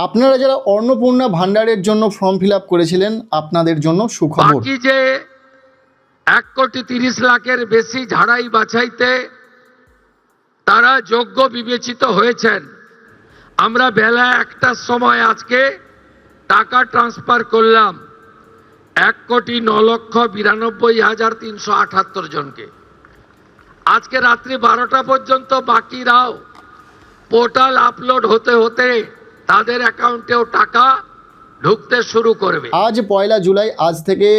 আপনারা যারা অন্নপূর্ণা ভান্ডারের জন্য ফর্ম ফিল আপ করেছিলেন, আপনাদের জন্য সুখবর। বাকি যে 1,30,00,000-এর বেশি ঝাড়াই বাছাইতে তারা যোগ্য বিবেচিত হয়েছেন। আমরা বেলা 1টার সময় আজকে টাকা ট্রান্সফার করলাম 1,09,92,378 জনকে। আজকে রাত্রি 12টা পর্যন্ত বাকিরাও পোর্টাল আপলোড হতে হতে তাদের অ্যাকাউন্টেও টাকা ঢুকতে শুরু করবে। আজ 1 জুলাই, আজ থেকে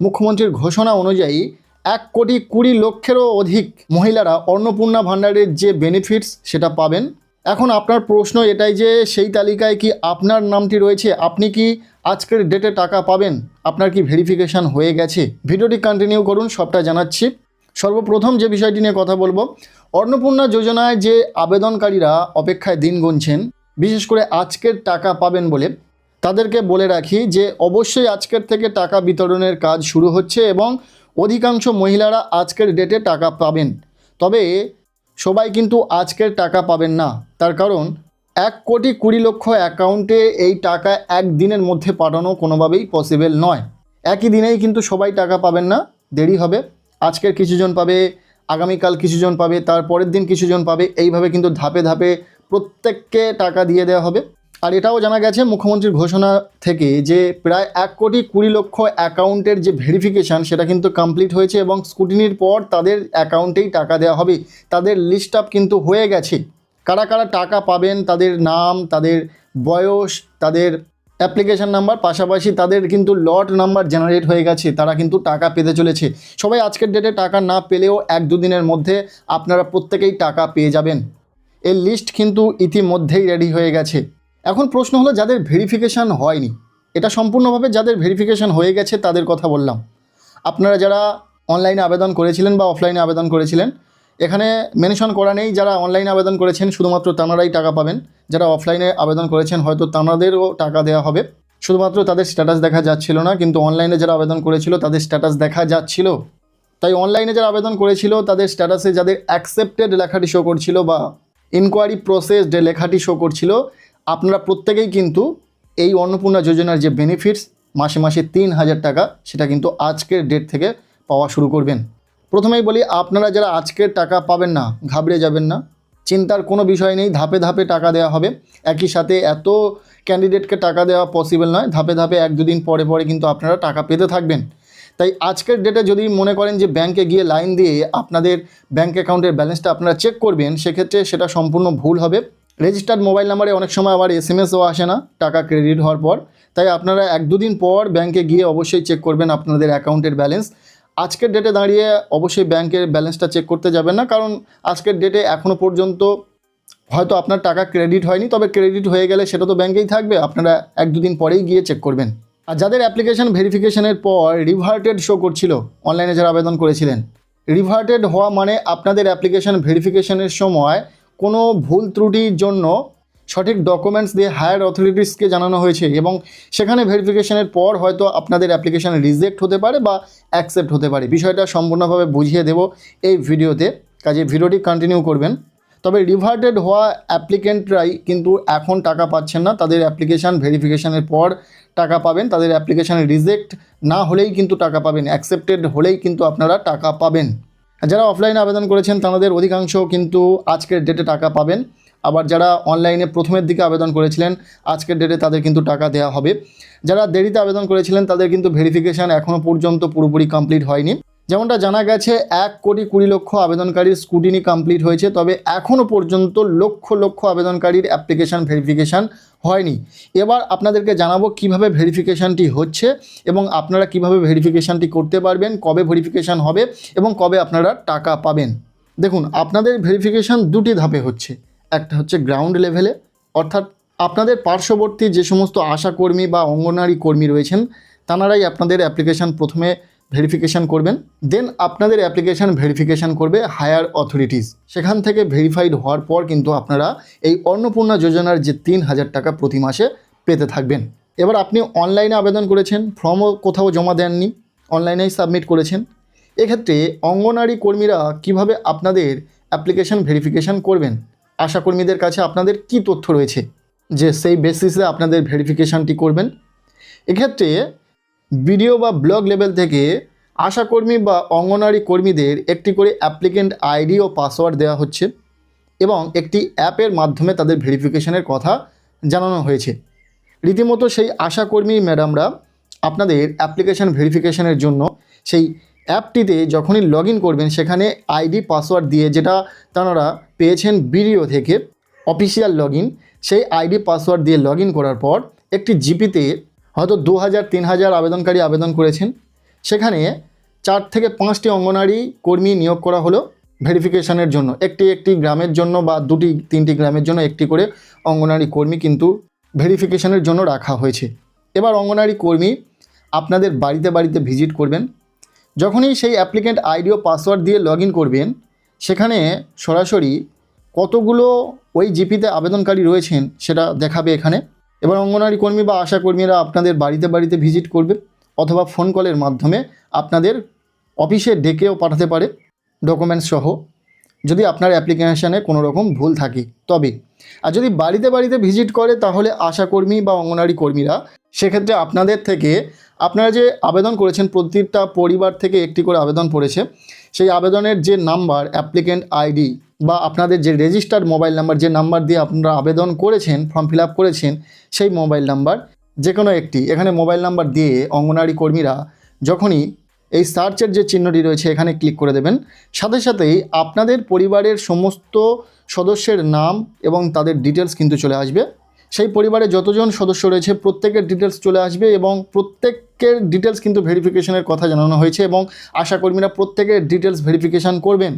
মুখ্যমন্ত্রীর ঘোষণা অনুযায়ী 1,20,00,000-এরও অধিক মহিলারা অন্নপূর্ণা ভান্ডারের যে বেনিফিটস সেটা পাবেন। এখন আপনার প্রশ্ন এটাই যে সেই তালিকায় কি আপনার নামটি রয়েছে? আপনি কি আজকের ডেটে টাকা পাবেন? আপনার কি ভেরিফিকেশান হয়ে গেছে? ভিডিওটি কন্টিনিউ করুন, সবটা জানাচ্ছি। সর্বপ্রথম যে বিষয়টি নিয়ে কথা বলবো, অন্নপূর্ণা যোজনায় যে আবেদনকারীরা অপেক্ষায় দিন গুনছেন, বিশেষ করে আজকের টাকা পাবেন বলে, তাদেরকে বলে রাখি যে অবশ্যই আজকের থেকে টাকা বিতরণের কাজ শুরু হচ্ছে এবং অধিকাংশ মহিলারা আজকের ডেটে টাকা পাবেন। তবে সবাই কিন্তু আজকের টাকা পাবেন না, তার কারণ 1,20,00,000 অ্যাকাউন্টে এই টাকা একদিনের মধ্যে পাঠানো কোনোভাবেই পসিবল নয়। একই দিনেই কিন্তু সবাই টাকা পাবেন না, দেরি হবে। আজকের কিছুজন পাবে, আগামীকাল কিছুজন পাবে, তারপরের দিন কিছুজন পাবে, এইভাবে কিন্তু ধাপে ধাপে প্রত্যেককে টাকা দিয়ে দেওয়া হবে। আর এটাও জানা গেছে মুখ্যমন্ত্রীর ঘোষণা থেকে যে প্রায় 1,20,00,000 অ্যাকাউন্টের যে ভেরিফিকেশান সেটা কিন্তু কমপ্লিট হয়েছে এবং স্ক্রুটিনির পর তাদের অ্যাকাউন্টেই টাকা দেওয়া হবে। তাদের লিস্ট আপ কিন্তু হয়ে গেছে। কারা কারা টাকা পাবেন, তাদের নাম, তাদের বয়স, তাদের অ্যাপ্লিকেশান নাম্বার, পাশাপাশি তাদের কিন্তু লট নাম্বার জেনারেট হয়ে গেছে, তারা কিন্তু টাকা পেতে চলেছে। সবাই আজকের ডেটে টাকা না পেলেও 1-2 দিনের মধ্যে আপনারা প্রত্যেকেই টাকা পেয়ে যাবেন। এই লিস্ট কিন্তু ইতিমধ্যেই রেডি হয়ে গেছে। এখন প্রশ্ন হলো যাদের ভেরিফিকেশান হয়নি, এটা সম্পূর্ণভাবে যাদের ভেরিফিকেশান হয়ে গেছে তাদের কথা বললাম। আপনারা যারা অনলাইনে আবেদন করেছিলেন বা অফলাইনে আবেদন করেছিলেন, এখানে মেনশন করা নেই যারা অনলাইনে আবেদন করেছেন শুধুমাত্র তাঁরাই টাকা পাবেন। যারা অফলাইনে আবেদন করেছেন হয়তো তাঁদেরও টাকা দেওয়া হবে, শুধুমাত্র তাদের স্ট্যাটাস দেখা যাচ্ছিল না, কিন্তু অনলাইনে যারা আবেদন করেছিল তাদের স্ট্যাটাস দেখা যাচ্ছিল। তাই অনলাইনে যারা আবেদন করেছিল তাদের স্ট্যাটাসে যাদের অ্যাকসেপ্টেড লেখাটি শো করছিল বা ইনকোয়ারি প্রসেসড লেখাটি শো করছিল, আপনারা প্রত্যেকেই কিন্তু এই অন্নপূর্ণা যোজনার যে বেনিফিটস মাসে মাসে 3,000 টাকা, সেটা কিন্তু আজকের ডেট থেকে পাওয়া শুরু করবেন। প্রথমেই বলি, আপনারা যারা আজকের টাকা পাবেন না, ঘাবড়ে যাবেন না, চিন্তার কোনো বিষয় নেই। ধাপে ধাপে টাকা দেওয়া হবে। একই সাথে এত ক্যান্ডিডেটকে টাকা দেওয়া পসিবল নয়, ধাপে ধাপে 1-2 দিন পরে পরে কিন্তু আপনারা টাকা পেতে থাকবেন। তাই আজকের ডেটে যদি মনে করেন যে ব্যাংকে গিয়ে লাইন দিয়ে আপনাদের ব্যাঙ্ক অ্যাকাউন্টের ব্যালেন্সটা আপনারা চেক করবেন, সেক্ষেত্রে সেটা সম্পূর্ণ ভুল হবে। রেজিস্টার্ড মোবাইল নাম্বারে অনেক সময় আবার SMS-ও আসে না টাকা ক্রেডিট হওয়ার পর। তাই আপনারা 1-2 দিন পর ব্যাংকে গিয়ে অবশ্যই চেক করবেন আপনাদের অ্যাকাউন্টের ব্যালেন্স। আজকের ডেটে দাঁড়িয়ে অবশ্যই ব্যাংকের ব্যালেন্সটা চেক করতে যাবেন না, কারণ আজকের ডেটে এখনও পর্যন্ত হয়তো আপনার টাকা ক্রেডিট হয়নি, তবে ক্রেডিট হয়ে গেলে সেটা তো ব্যাংকেই থাকবে, আপনারা 1-2 দিন পরেই গিয়ে চেক করবেন। আর যাদের অ্যাপ্লিকেশন ভেরিফিকেশনের পর রিভার্টেড শো করছিল, অনলাইনে যারা আবেদন করেছিলেন, রিভার্টেড হওয়া মানে আপনাদের অ্যাপ্লিকেশন ভেরিফিকেশনের সময় কোনো ভুল ত্রুটির জন্য সঠিক ডকুমেন্টস দিয়ে হায়ার অথরিটিসকে জানানো হয়েছে এবং সেখানে ভেরিফিকেশনের পর হয়তো আপনাদের অ্যাপ্লিকেশন রিজেক্ট হতে পারে বা অ্যাকসেপ্ট হতে পারে। বিষয়টা সম্পূর্ণভাবে বুঝিয়ে দেব এই ভিডিওতে, কাজে ভিডিওটি কন্টিনিউ করবেন। তবে রিভার্টেড হওয়া অ্যাপ্লিকেন্টরাই কিন্তু এখন টাকা পাচ্ছেন না, তাদের অ্যাপ্লিকেশান ভেরিফিকেশানের পর টাকা পাবেন। তাদের অ্যাপ্লিকেশান রিজেক্ট না হলেই কিন্তু টাকা পাবেন, অ্যাকসেপ্টেড হলেই কিন্তু আপনারা টাকা পাবেন। যারা অফলাইনে আবেদন করেছেন তাদের অধিকাংশ কিন্তু আজকের ডেটে টাকা পাবেন। আবার যারা অনলাইনে প্রথমের দিকে আবেদন করেছিলেন, আজকের ডেটে তাদের কিন্তু টাকা দেওয়া হবে। যারা দেরিতে আবেদন করেছিলেন তাদের কিন্তু ভেরিফিকেশান এখনও পর্যন্ত পুরোপুরি কমপ্লিট হয়নি। যেমনটা জানা গেছে 1,20,00,000 আবেদনকারীর স্ক্রুটিনি কমপ্লিট হয়েছে, তবে এখনও পর্যন্ত লক্ষ লক্ষ আবেদনকারীর অ্যাপ্লিকেশান ভেরিফিকেশান হয়নি। এবার আপনাদেরকে জানাবো কিভাবে ভেরিফিকেশানটি হচ্ছে এবং আপনারা কিভাবে ভেরিফিকেশানটি করতে পারবেন, কবে ভেরিফিকেশান হবে এবং কবে আপনারা টাকা পাবেন। দেখুন, আপনাদের ভেরিফিকেশান 2টি ধাপে হচ্ছে। একটা হচ্ছে গ্রাউন্ড লেভেলে, অর্থাৎ আপনাদের পার্শ্ববর্তী যে সমস্ত আশাকর্মী বা অঙ্গনওয়াড়ি কর্মী রয়েছেন তাঁরাই আপনাদের অ্যাপ্লিকেশান প্রথমে ভেরিফিকেশান করবেন। দেন আপনাদের অ্যাপ্লিকেশান ভেরিফিকেশান করবে হায়ার অথরিটিস। সেখান থেকে ভেরিফাইড হওয়ার পর কিন্তু আপনারা এই অন্নপূর্ণা যোজনার যে 3,000 টাকা প্রতি মাসে পেতে থাকবেন। এবার আপনি অনলাইনে আবেদন করেছেন, ফর্মও কোথাও জমা দেননি, অনলাইনেই সাবমিট করেছেন, এক্ষেত্রে অঙ্গনওয়াড়ি কর্মীরা কিভাবে আপনাদের অ্যাপ্লিকেশান ভেরিফিকেশান করবেন, আশাকর্মীদের কাছে আপনাদের কি তথ্য রয়েছে, যে সেই বেসিসে আপনাদের ভেরিফিকেশানটি করবেন। এক্ষেত্রে ভিডিও বা ব্লগ লেভেল থেকে আশাকর্মী বা অঙ্গনওয়াড়ি কর্মীদের একটি করে অ্যাপ্লিকেন্ট আইডি ও পাসওয়ার্ড দেওয়া হচ্ছে এবং একটি অ্যাপের মাধ্যমে তাদের ভেরিফিকেশনের কথা জানানো হয়েছে। রীতিমতো সেই আশাকর্মী ম্যাডামরা আপনাদের অ্যাপ্লিকেশান ভেরিফিকেশনের জন্য সেই অ্যাপটিতে যখনই লগ ইন করবেন সেখানে আইডি পাসওয়ার্ড দিয়ে, যেটা তারা পেয়েছেন ভিডিও থেকে অফিসিয়াল লগ ইন, সেই আইডি পাসওয়ার্ড দিয়ে লগ ইন করার পর একটি জিপিতে হয়তো 2000-3000 আবেদনকারী আবেদন করেছেন, সেখানে 4 থেকে 5টি অঙ্গনওয়াড়ি কর্মী নিয়োগ করা হলো ভেরিফিকেশনের জন্য। একটি গ্রামের জন্য বা 2-3টি গ্রামের জন্য একটি করে অঙ্গনওয়াড়ি কর্মী কিন্তু ভেরিফিকেশনের জন্য রাখা হয়েছে। এবার অঙ্গনওয়াড়ি কর্মী আপনাদের বাড়িতে বাড়িতে ভিজিট করবেন। যখনই সেই অ্যাপ্লিকেন্ট আইডি ও পাসওয়ার্ড দিয়ে লগ ইন করবেন, সেখানে সরাসরি কতগুলো ওই জিপিতে আবেদনকারী রয়েছেন সেটা দেখাবে এখানে। এবার অঙ্গনওয়াড়ি কর্মী বা আশা কর্মীরা আপনাদের বাড়িতে বাড়িতে ভিজিট করবে অথবা ফোন কলের মাধ্যমে আপনাদের অফিসে ডেকেও পাঠাতে পারে ডকুমেন্টস সহ, যদি আপনার অ্যাপ্লিকেশানে কোনো রকম ভুল থাকে তবে। আর যদি বাড়িতে বাড়িতে ভিজিট করে তাহলে আশাকর্মী বা অঙ্গনওয়াড়ি কর্মীরা সেক্ষেত্রে আপনাদের থেকে আপনারা যে আবেদন করেছেন, প্রতিটা পরিবার থেকে একটি করে আবেদন পড়েছে, সেই আবেদনের যে নাম্বার, অ্যাপ্লিকেন্ট আইডি বা আপনাদের যে রেজিস্টার্ড মোবাইল নাম্বার, যে নাম্বার দিয়ে আপনারা আবেদন করেছেন, ফর্ম ফিল আপ করেছেন, সেই মোবাইল নাম্বার যে কোনো একটি এখানে মোবাইল নাম্বার দিয়ে অঙ্গনওয়াড়ি কর্মীরা যখনই এই সার্চের যে চিহ্নটি রয়েছে এখানে ক্লিক করে দেবেন, সাথে সাথেই আপনাদের পরিবারের সমস্ত সদস্যের নাম এবং তাদের ডিটেলস কিন্তু চলে আসবে। সেই পরিবারে যতজন সদস্য রয়েছে প্রত্যেকের ডিটেলস চলে আসবে এবং প্রত্যেকের ডিটেলস কিন্তু ভেরিফিকেশনের কথা জানানো হয়েছে এবং আশাকর্মীরা প্রত্যেকের ডিটেলস ভেরিফিকেশান করবেন।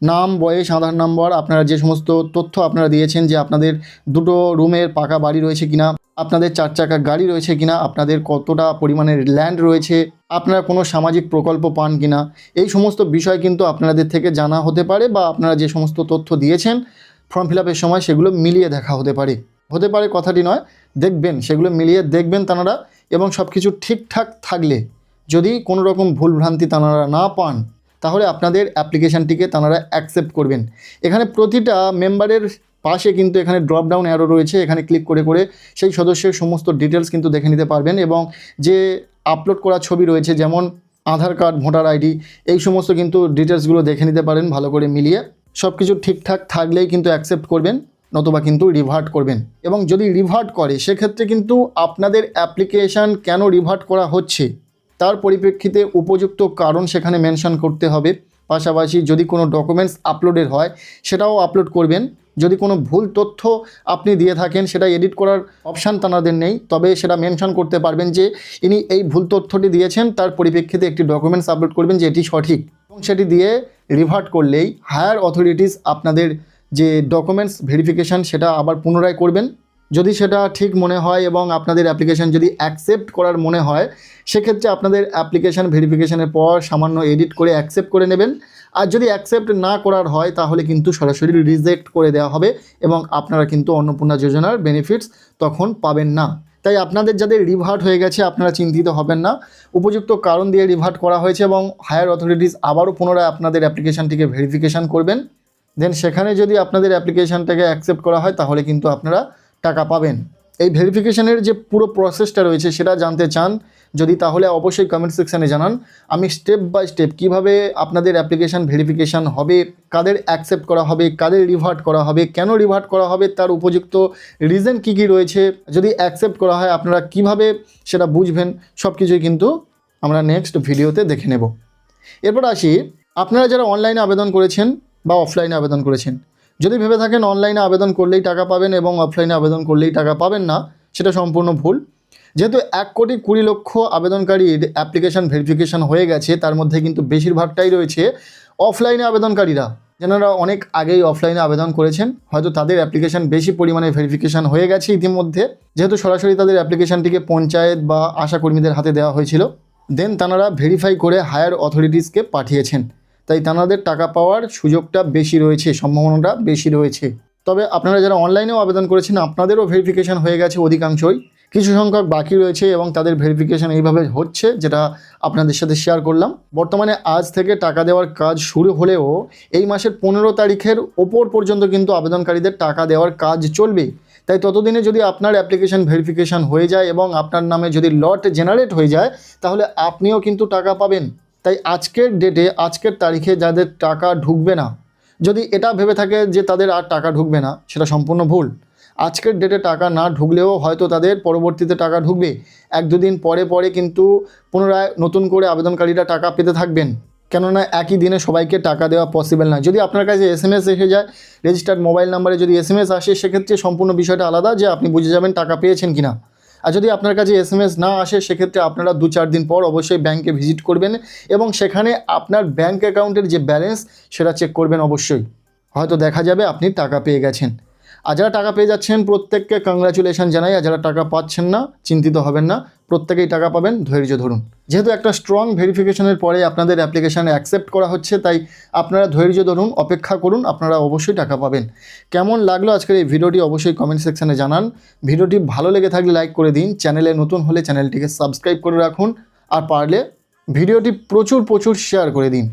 নাম, বয়স, আধার নম্বর, আপনারা যে সমস্ত তথ্য আপনারা দিয়েছেন যে আপনাদের 2টো রুমের পাকা বাড়ি রয়েছে কিনা, আপনাদের 4 চাকা গাড়ি রয়েছে কিনা, আপনাদের কতটা পরিমাণের ল্যান্ড রয়েছে, আপনারা কোনো সামাজিক প্রকল্প পান কিনা, এই সমস্ত বিষয় কিন্তু আপনাদের থেকে জানা হতে পারে বা আপনারা যে সমস্ত তথ্য দিয়েছেন ফর্ম ফিল আপের সময় সেগুলো মিলিয়ে দেখা হতে পারে কথাটি নয়, দেখবেন, সেগুলো মিলিয়ে দেখবেন তাঁরা এবং সব কিছু ঠিকঠাক থাকলে, যদি কোনো রকম ভুলভ্রান্তি তাঁরা না পান তাহলে আপনাদের অ্যাপ্লিকেশানটিকে তাঁরা অ্যাকসেপ্ট করবেন। এখানে প্রতিটা মেম্বারের পাশে কিন্তু এখানে ড্রপ ডাউন অ্যারো রয়েছে, এখানে ক্লিক করে করে সেই সদস্যের সমস্ত ডিটেলস কিন্তু দেখে নিতে পারবেন এবং যে আপলোড করা ছবি রয়েছে যেমন আধার কার্ড, ভোটার আইডি, এই সমস্ত কিন্তু ডিটেলসগুলো দেখে নিতে পারেন ভালো করে মিলিয়ে। সব কিছু ঠিকঠাক থাকলেই কিন্তু অ্যাকসেপ্ট করবেন, নতুবা কিন্তু রিভার্ট করবেন। এবং যদি রিভার্ট করে সেক্ষেত্রে কিন্তু আপনাদের অ্যাপ্লিকেশান কেন রিভার্ট করা হচ্ছে তার পরিপ্রেক্ষিতে উপযুক্ত কারণ সেখানে মেনশন করতে হবে। পাশাপাশি যদি কোনো ডকুমেন্টস আপলোডের হয় সেটাও আপলোড করবেন। যদি কোনো ভুল তথ্য আপনি দিয়ে থাকেন সেটা এডিট করার অপশান তাদের নেই, তবে সেটা মেনশন করতে পারবেন যে ইনি এই ভুল তথ্যটি দিয়েছেন, তার পরিপ্রেক্ষিতে একটি ডকুমেন্টস আপলোড করবেন যে এটি সঠিক, এবং সেটি দিয়ে রিভার্ট করলেই হায়ার অথরিটিস আপনাদের যে ডকুমেন্টস ভেরিফিকেশান সেটা আবার পুনরায় করবেন। যদি সেটা ঠিক মনে হয় এবং আপনাদের অ্যাপ্লিকেশান যদি অ্যাকসেপ্ট করার মনে হয় সেক্ষেত্রে আপনাদের অ্যাপ্লিকেশান ভেরিফিকেশানের পর সামান্য এডিট করে অ্যাকসেপ্ট করে নেবেন। আর যদি অ্যাকসেপ্ট না করার হয় তাহলে কিন্তু সরাসরি রিজেক্ট করে দেওয়া হবে এবং আপনারা কিন্তু অন্নপূর্ণা যোজনার বেনিফিটস তখন পাবেন না। তাই আপনাদের যাদের রিভার্ট হয়ে গেছে আপনারা চিন্তিত হবেন না, উপযুক্ত কারণ দিয়ে রিভার্ট করা হয়েছে এবং হায়ার অথরিটিস আবারও পুনরায় আপনাদের অ্যাপ্লিকেশানটিকে ভেরিফিকেশান করবেন। দেন সেখানে যদি আপনাদের অ্যাপ্লিকেশানটাকে অ্যাকসেপ্ট করা হয় তাহলে কিন্তু আপনারা টাকা পাবেন। এই ভেরিফিকেশানের যে পুরো প্রসেসটা রয়েছে সেটা জানতে চান যদি, তাহলে অবশ্যই কমেন্ট সেকশানে জানান। আমি স্টেপ বাই স্টেপ কীভাবে আপনাদের অ্যাপ্লিকেশান ভেরিফিকেশান হবে, কাদের অ্যাকসেপ্ট করা হবে, কাদের রিভার্ট করা হবে, কেন রিভার্ট করা হবে, তার উপযুক্ত রিজন কী কী রয়েছে, যদি অ্যাকসেপ্ট করা হয় আপনারা কিভাবে সেটা বুঝবেন, সব কিছুই কিন্তু আমরা নেক্সট ভিডিওতে দেখে নেব। এরপর আসি, আপনারা যারা অনলাইনে আবেদন করেছেন বা অফলাইনে আবেদন করেছেন, যদি ভেবে থাকেন অনলাইনে আবেদন করলেই টাকা পাবেন এবং অফলাইনে আবেদন করলেই টাকা পাবেন না, সেটা সম্পূর্ণ ভুল। যেহেতু 1,20,00,000 আবেদনকারীর অ্যাপ্লিকেশান ভেরিফিকেশান হয়ে গেছে, তার মধ্যে কিন্তু বেশিরভাগটাই রয়েছে অফলাইনে আবেদনকারীরা, যারা অনেক আগেই অফলাইনে আবেদন করেছেন, হয়তো তাদের অ্যাপ্লিকেশান বেশি পরিমাণে ভেরিফিকেশান হয়ে গেছে ইতিমধ্যে, যেহেতু সরাসরি তাদের অ্যাপ্লিকেশানটিকে পঞ্চায়েত বা আশাকর্মীদের হাতে দেওয়া হয়েছিল, দেন তাঁরা ভেরিফাই করে হায়ার অথরিটিসকে পাঠিয়েছেন, তাই তাঁদের টাকা পাওয়ার সুযোগটা বেশি রয়েছে, সম্ভাবনাটা বেশি রয়েছে। তবে আপনারা যারা অনলাইনেও আবেদন করেছেন আপনাদেরও ভেরিফিকেশান হয়ে গেছে অধিকাংশই, কিছু সংখ্যক বাকি রয়েছে এবং তাদের ভেরিফিকেশন এইভাবে হচ্ছে, যেটা আপনাদের সাথে শেয়ার করলাম। বর্তমানে আজ থেকে টাকা দেওয়ার কাজ শুরু হলেও এই মাসের 15 তারিখের ওপর পর্যন্ত কিন্তু আবেদনকারীদের টাকা দেওয়ার কাজ চলবে। তাই ততদিনে যদি আপনার অ্যাপ্লিকেশন ভেরিফিকেশন হয়ে যায় এবং আপনার নামে যদি লট জেনারেট হয়ে যায়, তাহলে আপনিও কিন্তু টাকা পাবেন। তাই আজকের ডেটে, আজকের তারিখে যাদের টাকা ঢুকবে না, যদি এটা ভেবে থাকে যে তাদের আর টাকা ঢুকবে না, সেটা সম্পূর্ণ ভুল। আজকের ডেটে টাকা না ঢুকলেও হয়তো তাদের পরবর্তীতে টাকা ঢুকবে। 1-2 দিন পরে পরে কিন্তু পুনরায় নতুন করে আবেদনকারীরা টাকা পেতে থাকবেন, কেননা একই দিনে সবাইকে টাকা দেওয়া পসিবল নয়। যদি আপনার কাছে SMS এসে যায়, রেজিস্টার্ড মোবাইল নাম্বারে যদি SMS আসে, সেক্ষেত্রে সম্পূর্ণ বিষয়টা আলাদা, যে আপনি বুঝে যাবেন টাকা পেয়েছেন কিনা। আর যদি আপনার কাছে SMS না আসে, সেক্ষেত্রে আপনারা 2-4 দিন পর অবশ্যই ব্যাংকে ভিজিট করবেন এবং সেখানে আপনার ব্যাংক অ্যাকাউন্টের যে ব্যালেন্স সেটা চেক করবেন অবশ্যই। হয়তো দেখা যাবে আপনি টাকা পেয়ে গেছেন। আর যারা টাকা পেয়ে যাচ্ছেন প্রত্যেককে কংগ্রাচুলেশন জানাই। আর যারা টাকা পাচ্ছেন না, চিন্তিত হবেন না, প্রত্যেকেই টাকা পাবেন, ধৈর্য ধরুন। যেহেতু একটা স্ট্রং ভেরিফিকেশনের পরে আপনাদের অ্যাপ্লিকেশান অ্যাকসেপ্ট করা হচ্ছে, তাই আপনারা ধৈর্য ধরুন, অপেক্ষা করুন, আপনারা অবশ্যই টাকা পাবেন। কেমন লাগলো আজকের এই ভিডিওটি অবশ্যই কমেন্ট সেকশানে জানান। ভিডিওটি ভালো লেগে থাকলে লাইক করে দিন, চ্যানেলে নতুন হলে চ্যানেলটিকে সাবস্ক্রাইব করে রাখুন, আর পারলে ভিডিওটি প্রচুর শেয়ার করে দিন।